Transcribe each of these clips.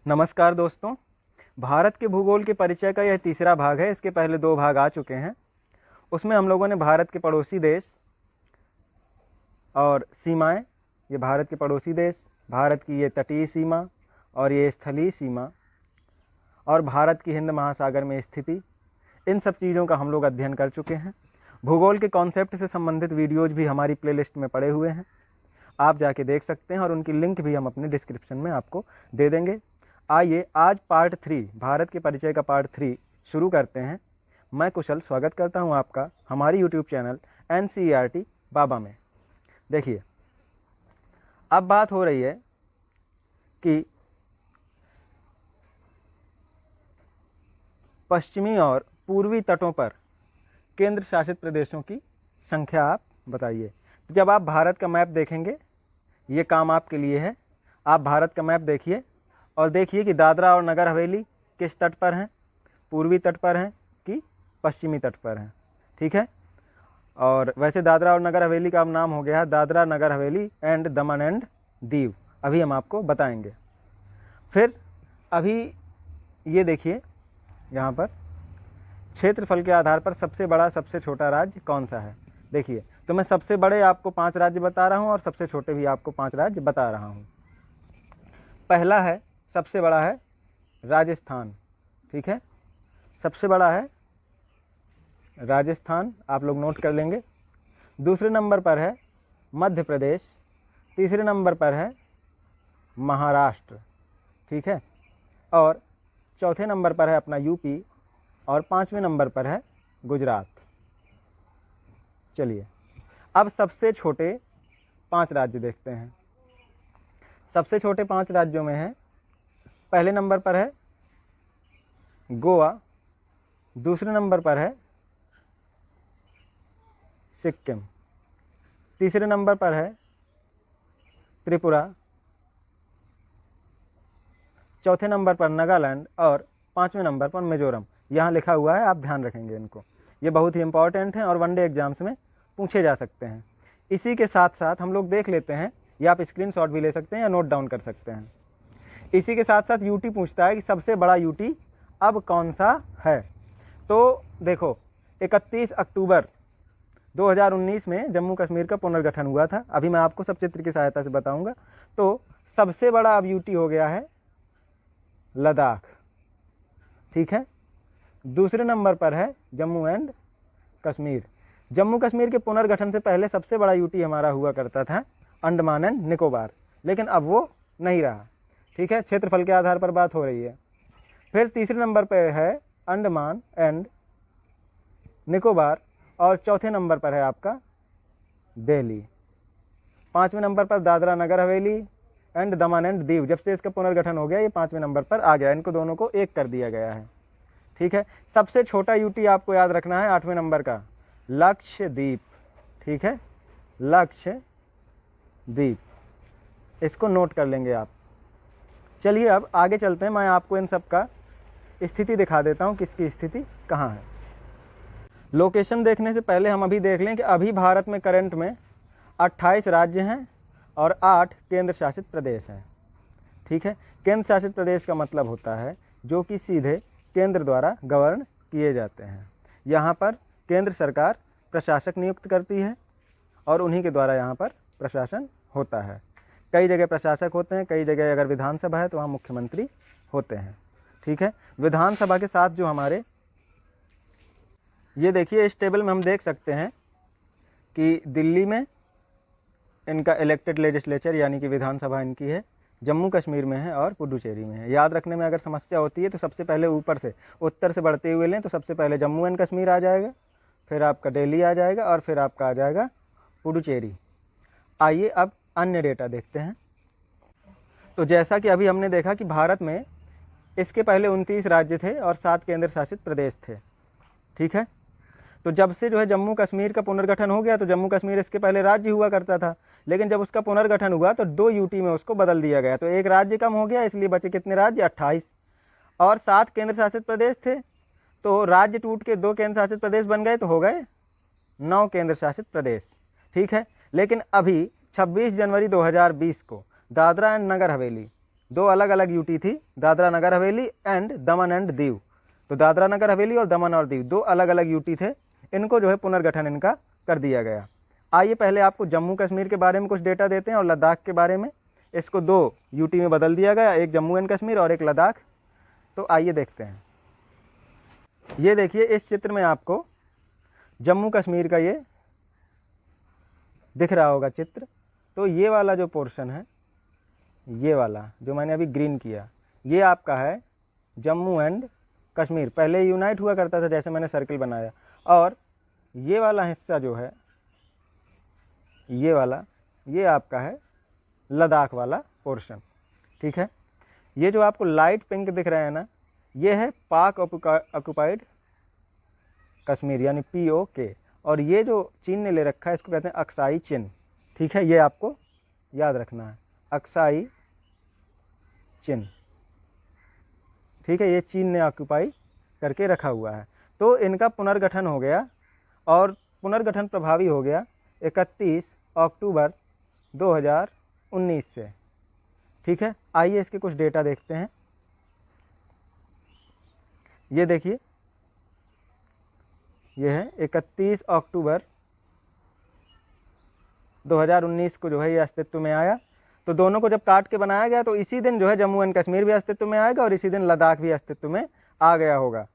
नमस्कार दोस्तों, भारत के भूगोल के परिचय का यह तीसरा भाग है। इसके पहले 2 भाग आ चुके हैं। उसमें हम लोगों ने भारत के पड़ोसी देश और सीमाएं, ये भारत के पड़ोसी देश, भारत की ये तटीय सीमा और ये स्थलीय सीमा और भारत की हिंद महासागर में स्थिति, इन सब चीज़ों का हम लोग अध्ययन कर चुके हैं। भूगोल के कॉन्सेप्ट से संबंधित वीडियोज़ भी हमारी प्लेलिस्ट में पड़े हुए हैं, आप जाके देख सकते हैं और उनकी लिंक भी हम अपने डिस्क्रिप्शन में आपको दे देंगे। आइए आज पार्ट 3, भारत के परिचय का पार्ट 3 शुरू करते हैं। मैं कुशल स्वागत करता हूं आपका हमारी यूट्यूब चैनल NCERT बाबा में। देखिए, अब बात हो रही है कि पश्चिमी और पूर्वी तटों पर केंद्र शासित प्रदेशों की संख्या आप बताइए। जब आप भारत का मैप देखेंगे, ये काम आपके लिए है। आप भारत का मैप देखिए और देखिए कि दादरा और नगर हवेली किस तट पर हैं, पूर्वी तट पर हैं कि पश्चिमी तट पर हैं। ठीक है। और वैसे दादरा और नगर हवेली का अब नाम हो गया है Dadra Nagar Haveli and Daman and Diu. अभी हम आपको बताएंगे। फिर अभी ये देखिए, यहाँ पर क्षेत्रफल के आधार पर सबसे बड़ा सबसे छोटा राज्य कौन सा है। देखिए, तो मैं सबसे बड़े आपको 5 राज्य बता रहा हूँ और सबसे छोटे भी आपको 5 राज्य बता रहा हूँ। पहला है, सबसे बड़ा है राजस्थान। ठीक है, सबसे बड़ा है राजस्थान, आप लोग नोट कर लेंगे। दूसरे नंबर पर है मध्य प्रदेश, तीसरे नंबर पर है महाराष्ट्र। ठीक है, और चौथे नंबर पर है अपना यूपी और 5वें नंबर पर है गुजरात। चलिए, अब सबसे छोटे 5 राज्य देखते हैं। सबसे छोटे 5 राज्यों में है, पहले नंबर पर है गोवा, दूसरे नंबर पर है सिक्किम, तीसरे नंबर पर है त्रिपुरा, चौथे नंबर पर नागालैंड और 5वें नंबर पर मिजोरम। यहाँ लिखा हुआ है, आप ध्यान रखेंगे इनको, ये बहुत ही इंपॉर्टेंट हैं और वनडे एग्जाम्स में पूछे जा सकते हैं। इसी के साथ साथ हम लोग देख लेते हैं, या आप स्क्रीनशॉट भी ले सकते हैं या नोट डाउन कर सकते हैं। इसी के साथ साथ यूटी पूछता है कि सबसे बड़ा यूटी अब कौन सा है। तो देखो, 31 अक्टूबर 2019 में जम्मू कश्मीर का पुनर्गठन हुआ था। अभी मैं आपको सब चित्र की सहायता से बताऊंगा। तो सबसे बड़ा अब यूटी हो गया है लद्दाख। ठीक है, दूसरे नंबर पर है जम्मू एंड कश्मीर। जम्मू कश्मीर के पुनर्गठन से पहले सबसे बड़ा यूटी हमारा हुआ करता था अंडमान एंड निकोबार, लेकिन अब वो नहीं रहा। ठीक है, क्षेत्रफल के आधार पर बात हो रही है। फिर तीसरे नंबर पर है अंडमान एंड निकोबार और चौथे नंबर पर है आपका दिल्ली। 5वें नंबर पर Dadra Nagar Haveli and Daman and Diu. जब से इसका पुनर्गठन हो गया, ये 5वें नंबर पर आ गया। इनको दोनों को एक कर दिया गया है। ठीक है, सबसे छोटा यूटी आपको याद रखना है 8वें नंबर का, लक्षद्वीप। ठीक है, लक्षद्वीप, इसको नोट कर लेंगे आप। चलिए अब आगे चलते हैं। मैं आपको इन सब का स्थिति दिखा देता हूँ, किसकी स्थिति कहाँ है। लोकेशन देखने से पहले हम अभी देख लें कि अभी भारत में करंट में 28 राज्य हैं और 8 केंद्र शासित प्रदेश हैं। ठीक है, केंद्र शासित प्रदेश का मतलब होता है जो कि सीधे केंद्र द्वारा गवर्न किए जाते हैं। यहाँ पर केंद्र सरकार प्रशासक नियुक्त करती है और उन्हीं के द्वारा यहाँ पर प्रशासन होता है। कई जगह प्रशासक होते हैं, कई जगह अगर विधानसभा है तो वहाँ मुख्यमंत्री होते हैं। ठीक है, विधानसभा के साथ जो हमारे, ये देखिए इस टेबल में हम देख सकते हैं कि दिल्ली में इनका इलेक्टेड लेजिस्लेचर यानी कि विधानसभा इनकी है, जम्मू कश्मीर में है और पुडुचेरी में है। याद रखने में अगर समस्या होती है तो सबसे पहले ऊपर से उत्तर से बढ़ते हुए लें तो सबसे पहले जम्मू एंड कश्मीर आ जाएगा, फिर आपका दिल्ली आ जाएगा और फिर आपका आ जाएगा पुडुचेरी। आइए अब अन्य डेटा देखते हैं। तो जैसा कि अभी हमने देखा कि भारत में इसके पहले 29 राज्य थे और 7 केंद्र शासित प्रदेश थे। ठीक है, तो जब से जो है जम्मू कश्मीर का पुनर्गठन हो गया, तो जम्मू कश्मीर इसके पहले राज्य हुआ करता था, लेकिन जब उसका पुनर्गठन हुआ तो 2 यूटी में उसको बदल दिया गया। तो एक राज्य कम हो गया, इसलिए बचे कितने राज्य, 28, और 7 केंद्र शासित प्रदेश थे। तो राज्य टूट के 2 केंद्र शासित प्रदेश बन गए, तो हो गए 9 केंद्र शासित प्रदेश। ठीक है, लेकिन अभी 26 जनवरी 2020 को दादरा एंड नगर हवेली दो अलग अलग यूटी थी, Dadra Nagar Haveli and Daman and Diu. तो दादरा नगर हवेली और दमन और दीव दो अलग अलग यूटी थे, इनको जो है पुनर्गठन इनका कर दिया गया। आइए पहले आपको जम्मू कश्मीर के बारे में कुछ डेटा देते हैं और लद्दाख के बारे में। इसको दो यूटी में बदल दिया गया, एक जम्मू एंड कश्मीर और एक लद्दाख। तो आइए देखते हैं। ये देखिए, इस चित्र में आपको जम्मू कश्मीर का ये दिख रहा होगा चित्र। तो ये वाला जो पोर्शन है, ये वाला जो मैंने अभी ग्रीन किया, ये आपका है जम्मू एंड कश्मीर। पहले यूनाइट हुआ करता था, जैसे मैंने सर्कल बनाया। और ये वाला हिस्सा जो है, ये वाला, ये आपका है लद्दाख वाला पोर्शन। ठीक है, ये जो आपको लाइट पिंक दिख रहा है ना, ये है पाक ऑक्युपाइड कश्मीर यानी POK। और ये जो चीन ने ले रखा है, इसको कहते हैं अक्साई चिन्ह। ठीक है, ये आपको याद रखना है, अक्साई चिन्ह। ठीक है, ये चीन ने ऑक्युपाई करके रखा हुआ है। तो इनका पुनर्गठन हो गया और पुनर्गठन प्रभावी हो गया 31 अक्टूबर 2019 से। ठीक है, आइए इसके कुछ डेटा देखते हैं। ये देखिए, ये है 31 अक्टूबर 2019 को जो है ये अस्तित्व में आया। तो दोनों को जब काट के बनाया गया तो इसी दिन जो है जम्मू एंड कश्मीर भी अस्तित्व में आएगा और इसी दिन लद्दाख भी अस्तित्व में आ गया होगा।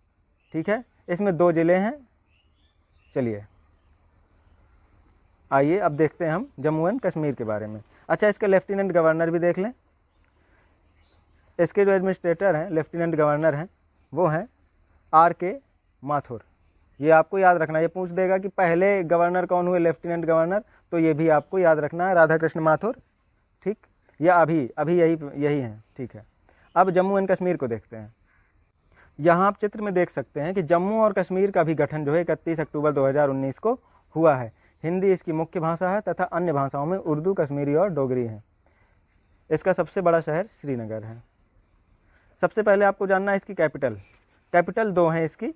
ठीक है, इसमें 2 जिले हैं। चलिए आइए अब देखते हैं हम जम्मू एंड कश्मीर के बारे में। अच्छा, इसके लेफ्टिनेंट गवर्नर भी देख लें। इसके जो एडमिनिस्ट्रेटर हैं, लेफ्टिनेंट गवर्नर हैं, वो हैं RK माथुर। ये आपको याद रखना है, ये पूछ देगा कि पहले गवर्नर कौन हुए लेफ्टिनेंट गवर्नर, तो ये भी आपको याद रखना है, राधाकृष्ण माथुर। ठीक, या अभी यही हैं। ठीक है, अब जम्मू एंड कश्मीर को देखते हैं। यहाँ आप चित्र में देख सकते हैं कि जम्मू और कश्मीर का भी गठन जो है 31 अक्टूबर 2019 को हुआ है। हिंदी इसकी मुख्य भाषा है तथा अन्य भाषाओं में उर्दू, कश्मीरी और डोगरी है। इसका सबसे बड़ा शहर श्रीनगर है। सबसे पहले आपको जानना है इसकी कैपिटल 2 हैं इसकी।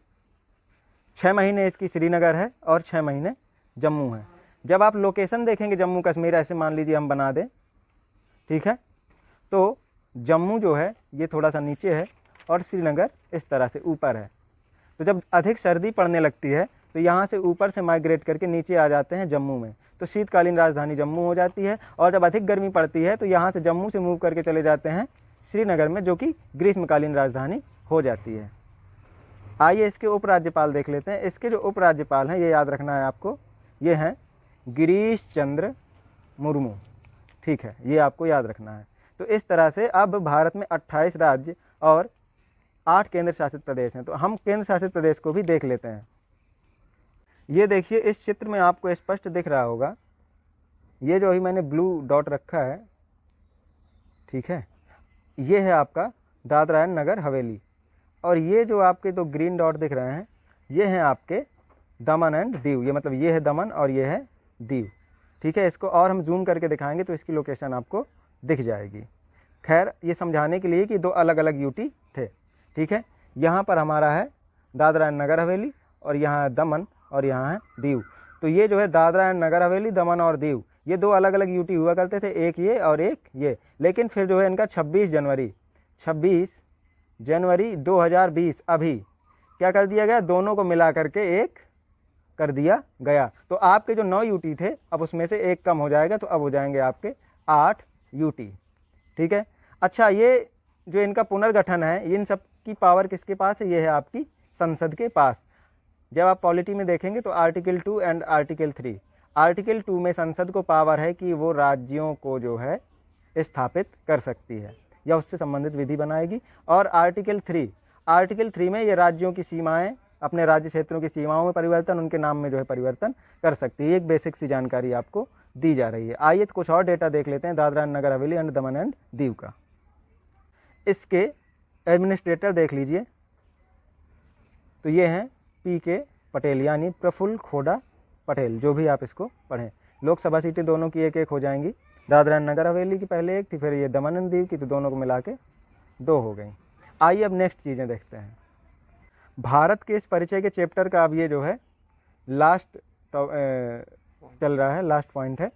6 महीने इसकी श्रीनगर है और 6 महीने जम्मू है। जब आप लोकेशन देखेंगे जम्मू कश्मीर, ऐसे मान लीजिए हम बना दें, ठीक है, तो जम्मू जो है ये थोड़ा सा नीचे है और श्रीनगर इस तरह से ऊपर है। तो जब अधिक सर्दी पड़ने लगती है तो यहाँ से ऊपर से माइग्रेट करके नीचे आ जाते हैं जम्मू में, तो शीतकालीन राजधानी जम्मू हो जाती है। और जब अधिक गर्मी पड़ती है तो यहाँ से जम्मू से मूव करके चले जाते हैं श्रीनगर में, जो कि ग्रीष्मकालीन राजधानी हो जाती है। आइए इसके उपराज्यपाल देख लेते हैं। इसके जो उपराज्यपाल हैं, ये याद रखना है आपको, ये हैं गिरीश चंद्र मुर्मू। ठीक है, ये आपको याद रखना है। तो इस तरह से अब भारत में 28 राज्य और 8 केंद्र शासित प्रदेश हैं। तो हम केंद्र शासित प्रदेश को भी देख लेते हैं। ये देखिए, इस चित्र में आपको स्पष्ट दिख रहा होगा, ये जो अभी मैंने ब्लू डॉट रखा है, ठीक है, ये है आपका दादरा एंड नगर हवेली। और ये जो आपके 2 ग्रीन डॉट दिख रहे हैं, ये हैं आपके दमन एंड दीव। ये मतलब ये है दमन और ये है दीव। ठीक है, इसको और हम जूम करके दिखाएंगे तो इसकी लोकेशन आपको दिख जाएगी। खैर, ये समझाने के लिए कि 2 अलग अलग यूटी थे। ठीक है, यहाँ पर हमारा है दादरा एंड नगर हवेली और यहाँ है दमन और यहाँ है दीव। तो ये जो है दादरा एंड नगर हवेली, दमन और दीव, ये 2 अलग अलग यूटी हुआ करते थे, एक ये और एक ये। लेकिन फिर जो है इनका 26 जनवरी 2020 अभी क्या कर दिया गया, दोनों को मिला करके एक कर दिया गया। तो आपके जो 9 यूटी थे, अब उसमें से एक कम हो जाएगा, तो अब हो जाएंगे आपके 8 यूटी। ठीक है, अच्छा, ये जो इनका पुनर्गठन है, इन सब की पावर किसके पास है, ये है आपकी संसद के पास। जब आप पॉलिटी में देखेंगे तो आर्टिकल 2 एंड आर्टिकल 3, आर्टिकल 2 में संसद को पावर है कि वो राज्यों को जो है स्थापित कर सकती है या उससे संबंधित विधि बनाएगी। और आर्टिकल 3 में ये राज्यों की सीमाएं, अपने राज्य क्षेत्रों की सीमाओं में परिवर्तन, उनके नाम में जो है परिवर्तन कर सकती है। एक बेसिक सी जानकारी आपको दी जा रही है। आइए तो कुछ और डेटा देख लेते हैं Dadra and Nagar Haveli and Daman and Diu का। इसके एडमिनिस्ट्रेटर देख लीजिए, तो ये हैं PK पटेल यानी प्रफुल्ल खोड़ा पटेल, जो भी आप इसको पढ़ें। लोकसभा सीटें दोनों की 1-1 हो जाएंगी। दादरा एंड नगर हवेली की पहले 1 थी, फिर ये दमन एंड दीव की, तो दोनों को मिला के 2 हो गई। आइए अब नेक्स्ट चीज़ें देखते हैं। भारत के इस परिचय के चैप्टर का अब ये जो है लास्ट चल रहा है, लास्ट पॉइंट है।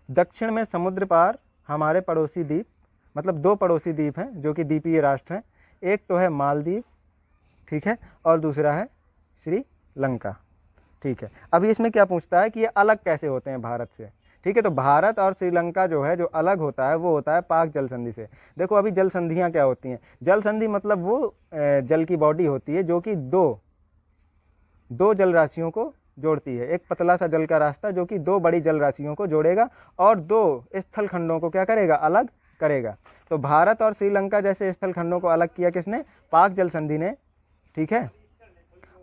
दक्षिण में समुद्र पार हमारे पड़ोसी द्वीप मतलब 2 पड़ोसी द्वीप हैं जो कि द्वीपीय राष्ट्र हैं। एक तो है मालदीव, ठीक है, और दूसरा है श्रीलंका, ठीक है। अभी इसमें क्या पूछता है कि ये अलग कैसे होते हैं भारत से, ठीक है। तो भारत और श्रीलंका जो है, जो अलग होता है वो होता है पाक जल संधि से। देखो अभी जल संधियाँ क्या होती हैं, जल संधि मतलब वो जल की बॉडी होती है जो कि दो जल राशियों को जोड़ती है। एक पतला सा जल का रास्ता जो कि 2 बड़ी जल राशियों को जोड़ेगा और 2 स्थल खंडों को क्या करेगा, अलग करेगा। तो भारत और श्रीलंका जैसे स्थल खंडों को अलग किया किसने, पाक जल संधि ने, ठीक है।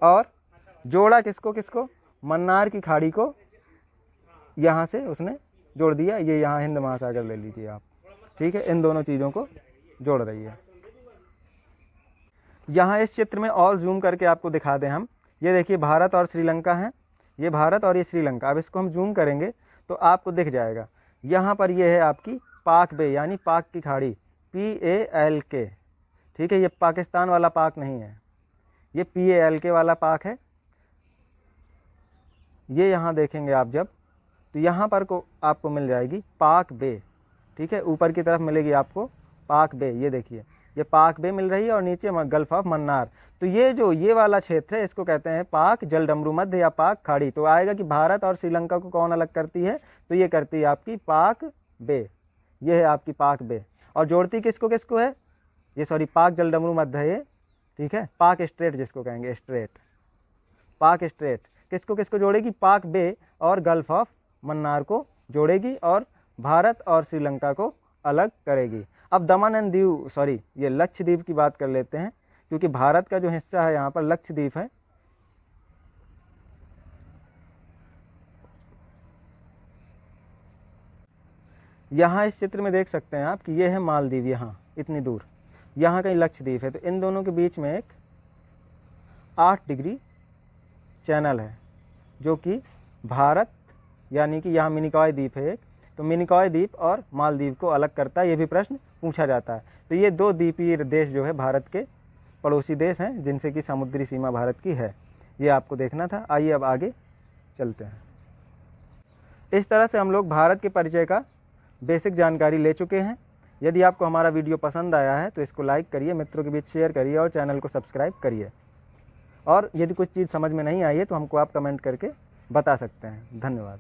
और जोड़ा किसको किसको, मन्नार की खाड़ी को यहाँ से उसने जोड़ दिया। ये यहाँ हिंद महासागर ले लीजिए आप, ठीक है। इन दोनों चीज़ों को जोड़ रही है। यहाँ इस चित्र में और जूम करके आपको दिखा दें हम, ये देखिए भारत और श्रीलंका हैं, ये भारत और ये श्रीलंका। अब इसको हम जूम करेंगे तो आपको दिख जाएगा। यहाँ पर ये है आपकी पाक बे यानी पाक की खाड़ी, PALK, ठीक है। ये पाकिस्तान वाला पाक नहीं है, ये PALK वाला पाक है। ये यहाँ देखेंगे आप जब, तो यहाँ पर को आपको मिल जाएगी पाक बे, ठीक है। ऊपर की तरफ मिलेगी आपको पाक बे, ये देखिए ये पाक बे मिल रही है और नीचे गल्फ ऑफ मन्नार। तो ये जो ये वाला क्षेत्र है इसको कहते हैं पाक जलडमरू मध्य या पाक खाड़ी। तो आएगा कि भारत और श्रीलंका को कौन अलग करती है, तो ये करती है आपकी पाक बे, ये है आपकी पाक बे। और जोड़ती किसको किसको है, ये सॉरी पाक जलडमरू मध्य है ये, ठीक है। पाक स्ट्रेट जिसको कहेंगे, स्ट्रेट, पाक स्ट्रेट किसको किसको जोड़ेगी, पाक बे और गल्फ ऑफ मन्नार को जोड़ेगी और भारत और श्रीलंका को अलग करेगी। अब दमन एंड दीव, सॉरी ये लक्षद्वीप की बात कर लेते हैं, क्योंकि भारत का जो हिस्सा है यहाँ पर लक्षद्वीप है। यहाँ इस चित्र में देख सकते हैं आप कि ये है मालदीव, यहाँ इतनी दूर, यहाँ कहीं लक्षद्वीप है। तो इन दोनों के बीच में एक 8 डिग्री चैनल है जो कि भारत यानी कि यहाँ मिनिकॉय द्वीप है एक, तो मिनिकॉय द्वीप और मालदीव को अलग करता है। ये भी प्रश्न पूछा जाता है। तो ये 2 द्वीपीय देश जो है भारत के पड़ोसी देश हैं जिनसे कि समुद्री सीमा भारत की है, ये आपको देखना था। आइए अब आगे चलते हैं। इस तरह से हम लोग भारत के परिचय का बेसिक जानकारी ले चुके हैं। यदि आपको हमारा वीडियो पसंद आया है तो इसको लाइक करिए, मित्रों के बीच शेयर करिए और चैनल को सब्सक्राइब करिए। और यदि कुछ चीज़ समझ में नहीं आई है तो हमको आप कमेंट करके बता सकते हैं। धन्यवाद।